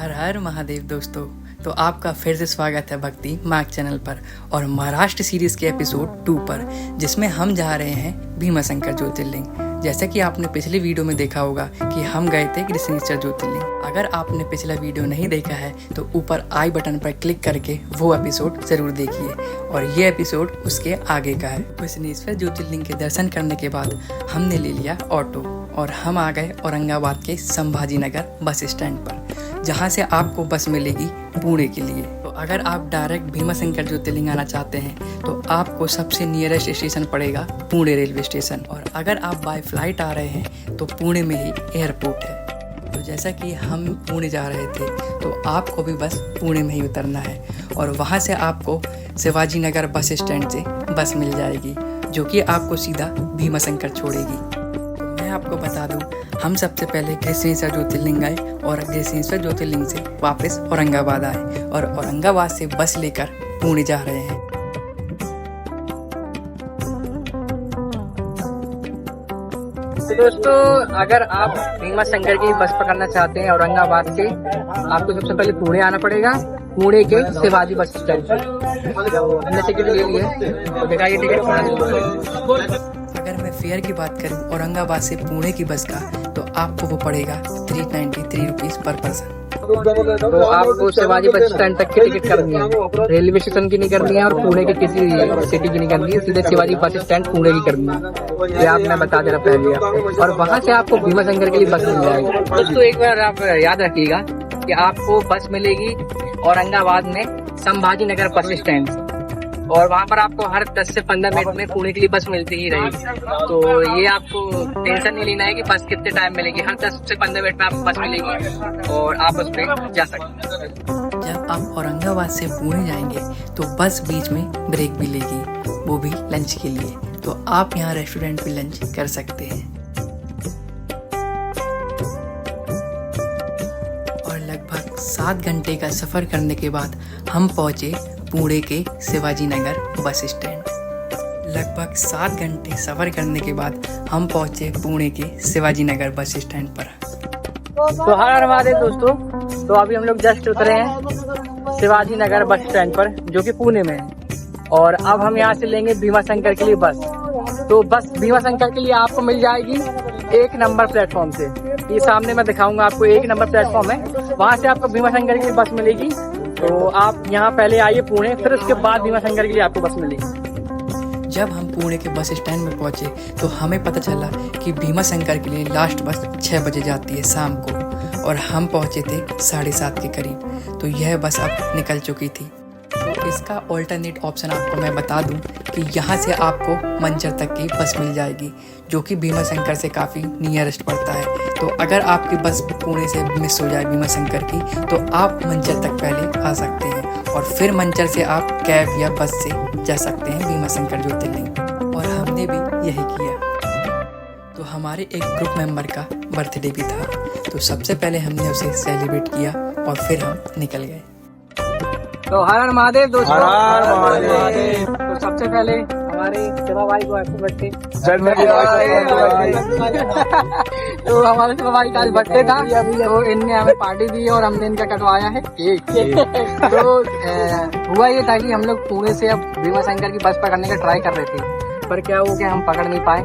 हर हर महादेव दोस्तों। तो आपका फिर से स्वागत है भक्ति मार्ग चैनल पर और महाराष्ट्र सीरीज के एपिसोड 2 पर, जिसमें हम जा रहे हैं भीमाशंकर ज्योतिर्लिंग। जैसा कि आपने पिछले वीडियो में देखा होगा कि हम गए थे कृष्णेश्वर ज्योतिर्लिंग। अगर आपने पिछला वीडियो नहीं देखा है तो ऊपर आई बटन पर क्लिक करके वो एपिसोड जरूर देखिए, और ये एपिसोड उसके आगे का है। कृष्णेश्वर ज्योतिर्लिंग के दर्शन करने के बाद हमने ले लिया ऑटो और हम आ गए औरंगाबाद के संभाजी नगर बस स्टैंड पर, जहाँ से आपको बस मिलेगी पुणे के लिए। तो अगर आप डायरेक्ट भीमाशंकर ज्योतिर्लिंग आना चाहते हैं तो आपको सबसे नियरेस्ट स्टेशन पड़ेगा पुणे रेलवे स्टेशन, और अगर आप बाय फ्लाइट आ रहे हैं तो पुणे में ही एयरपोर्ट है। तो जैसा कि हम पुणे जा रहे थे तो आपको भी बस पुणे में ही उतरना है, और वहाँ से आपको शिवाजी नगर बस स्टैंड से बस मिल जाएगी जो कि आपको सीधा भीमाशंकर छोड़ेगी। मैं आपको बता दूं, हम सबसे पहले कृष्णेश्वर ज्योतिर्लिंग गए और कृष्णेश्वर ज्योतिर्लिंग से वापस औरंगाबाद आए, और औरंगाबाद से बस लेकर पुणे जा रहे हैं। तो दोस्तों, अगर आप भीमाशंकर की बस पकड़ना चाहते हैं औरंगाबाद से, आपको सबसे पहले पुणे आना पड़ेगा। पुणे के शिवाजी बस स्टैंड पर हमने टिकट ले ली है, तो दिखाइए टिकट। अगर मैं फेयर की बात करूं औरंगाबाद से पुणे की बस का, तो आपको वो पड़ेगा 393 रुपीज पर पर्सन। तो आपको शिवाजी बस स्टैंड तक की टिकट करनी है, रेलवे स्टेशन की नहीं करनी है और पुणे के किसी सिटी की नहीं करनी है, सीधे शिवाजी बस स्टैंड पुणे की करनी है। ये आप मैं बता दे रहा पहले आपको, और वहाँ से आपको भीमाशंकर के लिए बस मिल जाएगी। दोस्तों, एक बार आप याद रखिएगा कि आपको बस मिलेगी औरंगाबाद में संभाजी नगर बस स्टैंड, और वहाँ पर आपको हर 10 से 15 मिनट में पुणे के लिए बस मिलती ही रहेगी। तो ये आपको टेंशन नहीं लेना है कि बस कितने टाइम मिलेगी, हर 10 से 15 मिनट में आपको बस मिलेगी और आप उस पर जा सकते हैं। जब आप औरंगाबाद से पुणे जाएंगे तो बस बीच में ब्रेक भी लेगी, वो भी लंच के लिए। तो आप यहाँ रेस्टोरेंट में लंच कर सकते हैं। और लगभग 7 घंटे का सफर करने के बाद हम पहुंचे पुणे के शिवाजी नगर बस स्टैंड। लगभग 7 घंटे सफर करने के बाद हम पहुंचे पुणे के शिवाजी नगर बस स्टैंड पर। तो हर हर महादेव दोस्तों, तो अभी हम लोग जस्ट उतरे हैं शिवाजी नगर बस स्टैंड पर, जो कि पुणे में है, और अब हम यहाँ से लेंगे भीमाशंकर के लिए बस। तो बस भीमाशंकर के लिए आपको मिल जाएगी 1 नंबर प्लेटफॉर्म से। ये सामने मैं दिखाऊंगा आपको, 1 नंबर प्लेटफॉर्म है, वहाँ से आपको भीमाशंकर की बस मिलेगी। तो आप यहाँ पहले आइए पुणे, फिर उसके बाद भीमाशंकर के लिए आपको बस मिलेगी। जब हम पुणे के बस स्टैंड में पहुंचे तो हमें पता चला कि भीमाशंकर के लिए लास्ट बस 6 बजे जाती है शाम को, और हम पहुंचे थे 7:30 के करीब। तो यह बस अब निकल चुकी थी। तो इसका ऑल्टरनेट ऑप्शन आपको मैं बता दूं कि यहाँ से आपको मंचर तक की बस मिल जाएगी, जो कि भीमाशंकर से काफ़ी नियरेस्ट पड़ता है। तो अगर आपकी बस पुणे से मिस हो जाए भीमाशंकर की, तो आप मंचर तक पहले आ सकते हैं, और फिर मंचर से आप कैब या बस से जा सकते हैं भीमाशंकर ज्योतिर्लिंग। और हमने भी यही किया। तो हमारे एक ग्रुप मेंबर का बर्थडे भी था, तो सबसे पहले हमने उसे सेलिब्रेट किया और फिर हम निकल गए। तो हर हर महादेव दोस्तों, हर हर महादेव। तो सबसे पहले हमारे शिवा भाई को हैप्पी बर्थडे। तो हमारे शिवा भाई का आज बर्थडे था, तो इनने हमें पार्टी दी और हमने इनका कटवाया है केक। तो हुआ ये था कि हम लोग पुणे से अब भीमाशंकर की बस पकड़ने का ट्राई कर रहे थे, पर क्या हो गया, हम पकड़ नहीं पाए।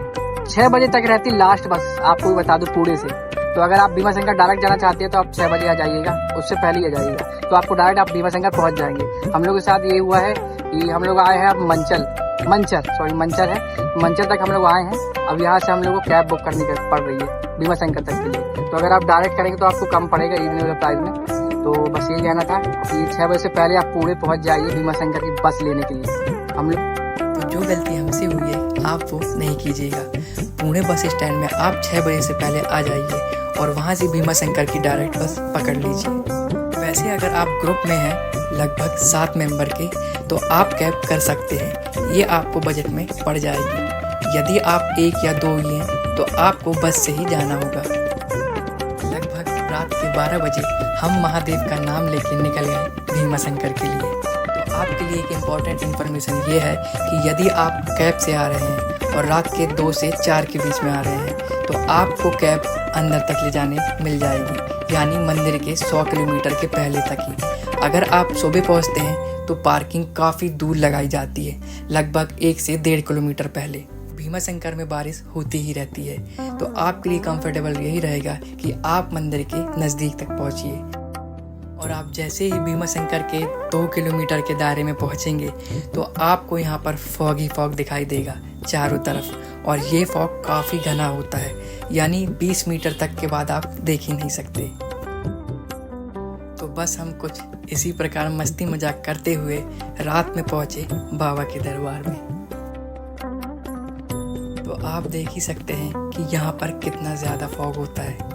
6 बजे तक रहती लास्ट बस, आपको भी बता दूं पुणे से। तो अगर आप भीमाशंकर डायरेक्ट जाना चाहते हैं तो आप 6 बजे आ जाइएगा, उससे पहले ही आ जाइएगा, तो आपको डायरेक्ट आप भीमाशंकर पहुंच जाएंगे। हम लोग के साथ ये हुआ है कि हम लोग आए हैं अब मंचर है, मंचर तक हम लोग आए हैं। अब यहाँ से हम लोग को कैब बुक करनी पड़ रही है भीमाशंकर तक के लिए। तो अगर आप डायरेक्ट करेंगे तो आपको कम पड़ेगा रिजनेबल प्राइस में। तो बस यही कहना था कि 6 बजे से पहले आप पुणे पहुँच जाइए भीमाशंकर की बस लेने के लिए। हम लोग तो जो गलती हमसे हुई है आप वो नहीं कीजिएगा। पुणे बस स्टैंड में आप 6 बजे से पहले आ जाइए और वहाँ से भीमाशंकर की डायरेक्ट बस पकड़ लीजिए। वैसे अगर आप ग्रुप में हैं लगभग 7 मेंबर के, तो आप कैब कर सकते हैं, ये आपको बजट में पड़ जाएगी। यदि आप 1 या 2 ही हैं तो आपको बस से ही जाना होगा। लगभग रात के 12 बजे हम महादेव का नाम लेके निकल गए भीमाशंकर के लिए। तो आपके लिए एक इम्पॉर्टेंट इन्फॉर्मेशन ये है कि यदि आप कैब से आ रहे हैं और रात के 2 से 4 के बीच में आ रहे हैं, तो आपको कैब अंदर तक ले जाने मिल जाएगी। यानी मंदिर के 100 किलोमीटर के पहले तक ही। अगर आप सुबह पहुंचते हैं तो पार्किंग काफ़ी दूर लगाई जाती है, लगभग 1 से 1.5 किलोमीटर पहले। भीमाशंकर में बारिश होती ही रहती है, तो आपके लिए कंफर्टेबल यही रहेगा कि आप मंदिर के नज़दीक तक पहुंचिए। और आप जैसे ही भीमाशंकर के 2 किलोमीटर के दायरे में पहुंचेंगे तो आपको यहाँ पर फॉग ही फॉग दिखाई देगा चारों तरफ, और ये फॉग काफ़ी घना होता है, यानी 20 मीटर तक के बाद आप देख ही नहीं सकते। तो बस हम कुछ इसी प्रकार मस्ती मजाक करते हुए रात में पहुंचे बाबा के दरबार में। तो आप देख ही सकते हैं कि यहाँ पर कितना ज़्यादा फॉग होता है।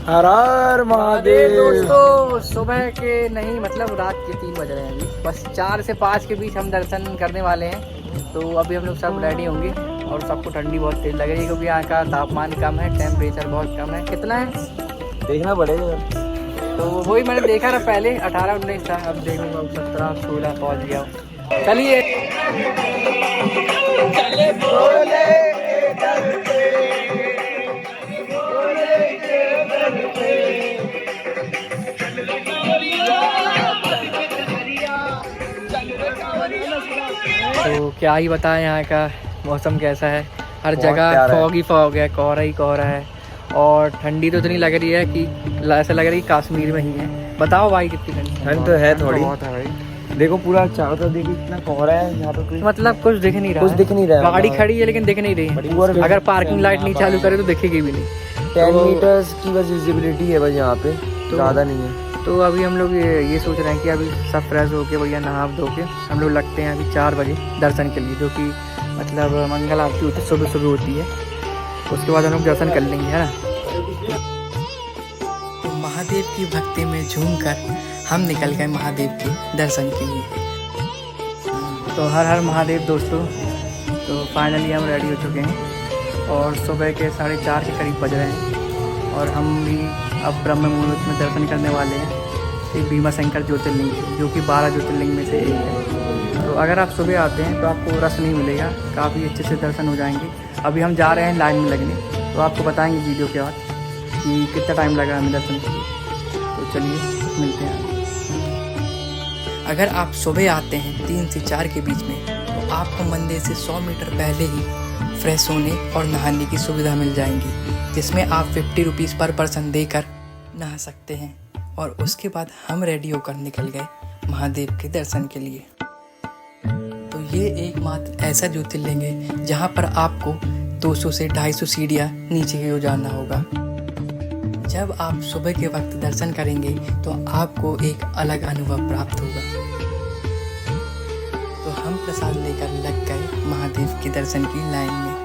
हर हर महादेव। दोस्तों, सुबह के नहीं मतलब रात के 3 बज रहे हैं अभी, बस 4 से 5 के बीच हम दर्शन करने वाले हैं। तो अभी हम लोग सब रेडी होंगे और सबको ठंडी बहुत तेज लग रही है क्योंकि यहाँ का तापमान कम है, टेम्परेचर बहुत कम है। कितना है देखना पड़ेगा। तो वही मैंने देखा ना पहले 18-19 था, अब देखूंगा 17-16 पहुँच गया। चलिए तो क्या ही बताएं यहाँ का मौसम कैसा है। हर जगह फॉग ही फॉग है, कोहरा ही कोहरा है, और ठंडी तो इतनी लग रही है कि ऐसा लग रहा है कि कश्मीर में ही है। बताओ भाई कितनी ठंडी? ठंड तो है थोड़ी, बहुत है भाई। देखो पूरा चारों तरफ देखो इतना कोहरा है यहाँ पे, मतलब कुछ दिख नहीं रहा, कुछ दिख नहीं रहा। गाड़ी खड़ी है लेकिन दिख नहीं रही। अगर पार्किंग लाइट नहीं चालू करे तो दिखेगी भी नहीं। 10 मीटर्स की बस विजिबिलिटी है बस यहाँ पे, ज़्यादा नहीं है। तो अभी हम लोग ये सोच रहे हैं कि अभी सब फ्रेश होके बढ़िया नहा धो के हम लोग लगते हैं अभी 4 बजे दर्शन के लिए, जो कि मतलब मंगल आरती होती है, सुबह सुबह होती है। उसके बाद हम लोग दर्शन कर लेंगे, है ना। तो महादेव की भक्ति में झूमकर हम निकल गए महादेव के दर्शन के लिए। तो हर हर महादेव दोस्तों। तो फाइनली हम रेडी हो चुके हैं और सुबह के 4:30 के करीब बज रहे हैं, और हम भी अब ब्रह्म मुहूर्त में दर्शन करने वाले हैं एक भीमाशंकर ज्योतिर्लिंग, जो कि 12 ज्योतिर्लिंग में से एक है। तो अगर आप सुबह आते हैं तो आपको रस नहीं मिलेगा, काफ़ी अच्छे से दर्शन हो जाएंगे। अभी हम जा रहे हैं लाइन में लगने, तो आपको बताएंगे वीडियो के बाद कि कितना टाइम लगा हमें दर्शन के लिए। तो चलिए मिलते हैं। अगर आप सुबह आते हैं 3 से 4 के बीच में, तो आपको मंदिर से 100 मीटर पहले ही फ्रेश होने और नहाने की सुविधा मिल जाएंगी, जिसमें आप 50 रुपीज़ पर पर्सन देकर नहा सकते हैं। और उसके बाद हम रेडी होकर निकल गए महादेव के दर्शन के लिए। तो ये एकमात्र ऐसा ज्योतिर्लिंग है जहाँ पर आपको 200 से 250 सीढ़ियाँ नीचे की ओर जाना होगा। जब आप सुबह के वक्त दर्शन करेंगे तो आपको एक अलग अनुभव प्राप्त होगा। तो हम प्रसाद लेकर लग गए महादेव के दर्शन की लाइन में।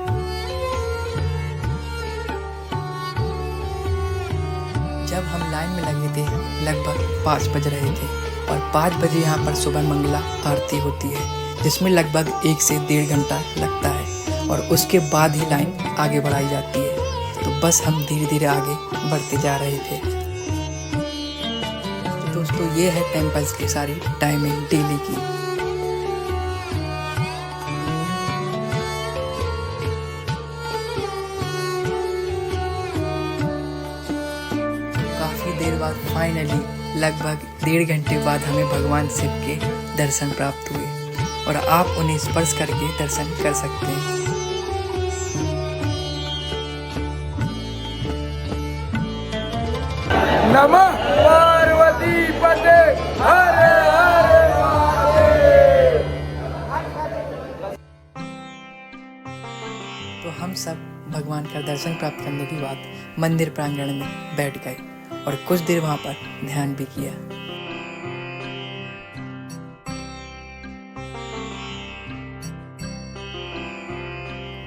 जब हम लाइन में लगे थे लगभग 5 बज रहे थे, और 5 बजे यहाँ पर सुबह मंगला आरती होती है, जिसमें लगभग 1 से 1.5 घंटा लगता है, और उसके बाद ही लाइन आगे बढ़ाई जाती है। तो बस हम धीरे धीरे आगे बढ़ते जा रहे थे। तो दोस्तों ये है टेम्पल्स की सारी टाइमिंग डेली की। काफ़ी देर बाद फाइनली लगभग 1.5 घंटे बाद हमें भगवान शिव के दर्शन प्राप्त हुए, और आप उन्हें स्पर्श करके दर्शन कर सकते हैं। नमः पार्वती पते हर हर महादेव। तो हम सब भगवान का दर्शन प्राप्त करने के बाद मंदिर प्रांगण में बैठ गए और कुछ देर वहाँ पर ध्यान भी किया।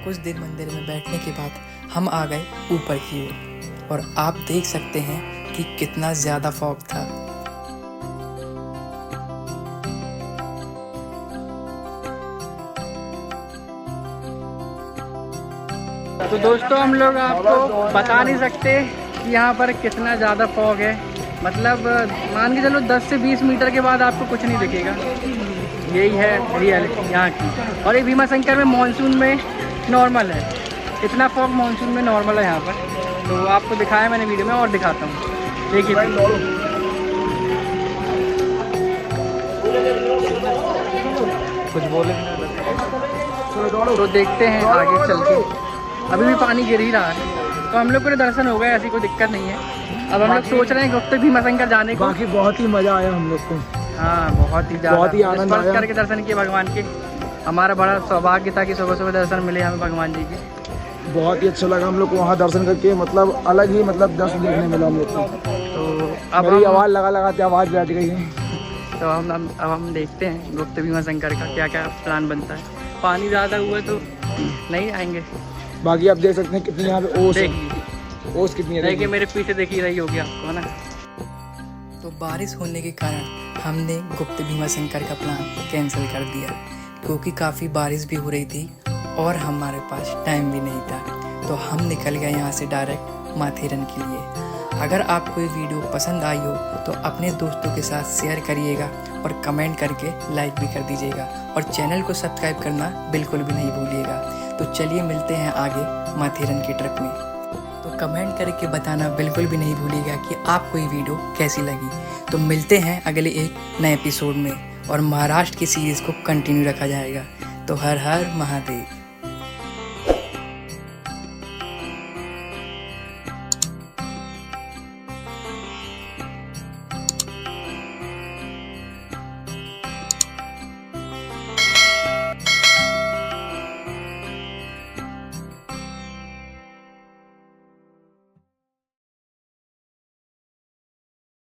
कुछ देर मंदिर में बैठने के बाद हम आ गए ऊपर की ओर, और आप देख सकते हैं कि कितना ज़्यादा फॉग था। तो दोस्तों हम लोग आपको बता नहीं सकते कि यहाँ पर कितना ज़्यादा फॉग है। मतलब मान के चलो 10 से 20 मीटर के बाद आपको कुछ नहीं दिखेगा। यही है रियलिटी यहाँ की। और ये भीमाशंकर में मानसून में नॉर्मल है, इतना फॉग मानसून में नॉर्मल है यहाँ पर। तो आपको दिखाया मैंने वीडियो में और दिखाता हूँ। देखिए कुछ बोले तो देखते हैं आगे चल के। अभी भी पानी गिर ही रहा है, तो हम लोग को दर्शन हो गए, ऐसी कोई दिक्कत नहीं है। अब हम लोग सोच रहे हैं गुप्त भीमाशंकर जाने को। बाकी बहुत ही मजा आया हम लोग को। हाँ बहुत ही आनंद स्पर्श आया करके दर्शन किए भगवान के। हमारा बड़ा सौभाग्य था कि सुबह सुबह दर्शन मिले हमें भगवान जी के। बहुत ही अच्छा लगा हम लोग को वहाँ दर्शन करके, मतलब अलग ही मतलब दर्शन देखने मिला हम लोग को। तो अब मेरी आवाज़ लगा के आवाज़ बैठ गई है। तो हम देखते हैं गुप्त भीमाशंकर का क्या क्या प्लान बनता है। पानी ज़्यादा हुआ तो नहीं आएंगे। बाकी आप देख सकते हैं कितनी यहाँ पे ओस है। देखिए ओस कितनी है, देखिए मेरे पीछे देखी रही होगी आपको, है ना। तो बारिश होने के कारण हमने गुप्त भीमाशंकर का प्लान कैंसिल कर दिया, क्योंकि काफ़ी बारिश भी हो रही थी और हमारे पास टाइम भी नहीं था। तो हम निकल गए यहाँ से डायरेक्ट माथेरन के लिए। अगर आपको ये वीडियो पसंद आई हो तो अपने दोस्तों के साथ शेयर करिएगा और कमेंट करके लाइक भी कर दीजिएगा, और चैनल को सब्सक्राइब करना बिल्कुल भी नहीं भूलिएगा। तो चलिए मिलते हैं आगे माथेरन के ट्रिप में। तो कमेंट करके बताना बिल्कुल भी नहीं भूलिएगा कि आपको ये वीडियो कैसी लगी। तो मिलते हैं अगले एक नए एपिसोड में, और महाराष्ट्र की सीरीज़ को कंटिन्यू रखा जाएगा। तो हर हर महादेव।